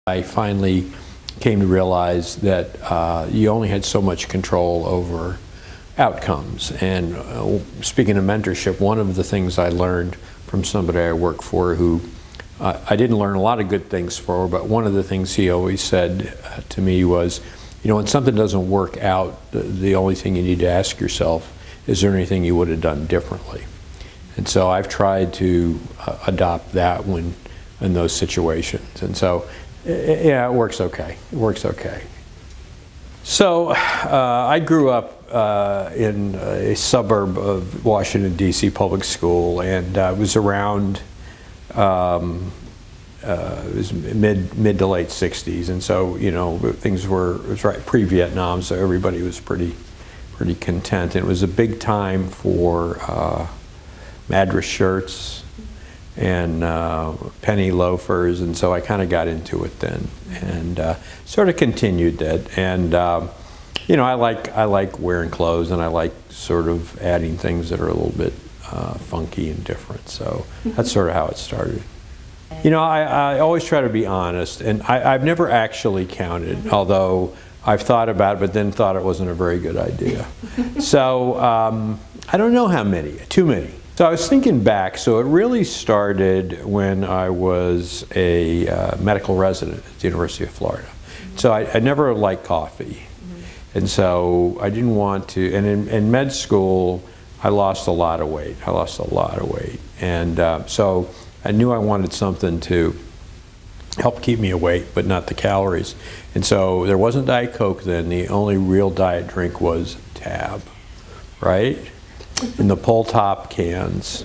I finally came to realize that you only had so much control over outcomes. And speaking of mentorship, one of the things I learned from somebody I work for who I didn't learn a lot of good things for, but one of the things he always said to me was, you know, when something doesn't work out, the only thing you need to ask yourself, is there anything you would have done differently? And so I've tried to adopt that in those situations. And so, yeah, it works okay. It works okay. So I grew up in a suburb of Washington, D.C. public school, and I was around it was mid to late 60s, and so, you know, things were, it was right pre-Vietnam, so everybody was pretty content. And it was a big time for Madras shirts and penny loafers, and so I kind of got into it then, and sort of continued that. And you know, I like wearing clothes, and I like sort of adding things that are a little bit funky and different. So that's sort of how it started. You know, I always try to be honest, and I've never actually counted, although I've thought about it, but then thought it wasn't a very good idea. So I don't know how many, too many. So I was thinking back, so it really started when I was a medical resident at the University of Florida. So I never liked coffee. And so I didn't want to, and in med school, I lost a lot of weight. And so I knew I wanted something to help keep me awake, but not the calories. And so there wasn't Diet Coke then. The only real diet drink was Tab, right? In the pull top cans.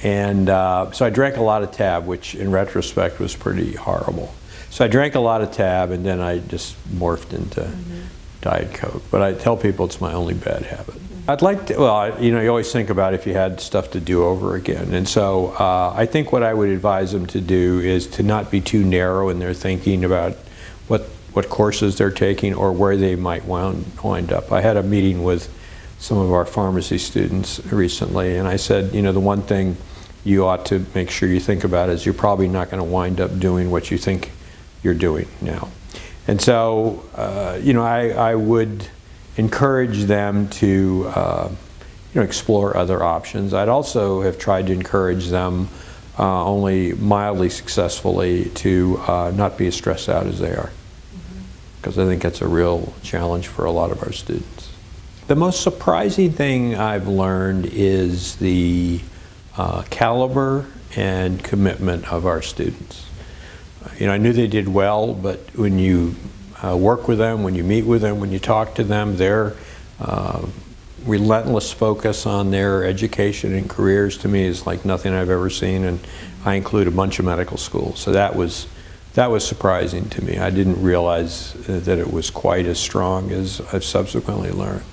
And so I drank a lot of Tab, which in retrospect was pretty horrible. So I drank a lot of Tab, and then I just morphed into Diet Coke. But I tell people it's my only bad habit. I'd like to, well, you know, you always think about if you had stuff to do over again. And so I think what I would advise them to do is to not be too narrow in their thinking about what courses they're taking or where they might wind up. I had a meeting with some of our pharmacy students recently, and I said, you know, the one thing you ought to make sure you think about is you're probably not going to wind up doing what you think you're doing now. And so, you know, I would encourage them to, you know, explore other options. I'd also have tried to encourage them, only mildly successfully, to not be as stressed out as they are, because I think that's a real challenge for a lot of our students. The most surprising thing I've learned is the caliber and commitment of our students. You know, I knew they did well, but when you work with them, when you meet with them, when you talk to them, their relentless focus on their education and careers to me is like nothing I've ever seen, and I include a bunch of medical schools. So that was surprising to me. I didn't realize that it was quite as strong as I've subsequently learned.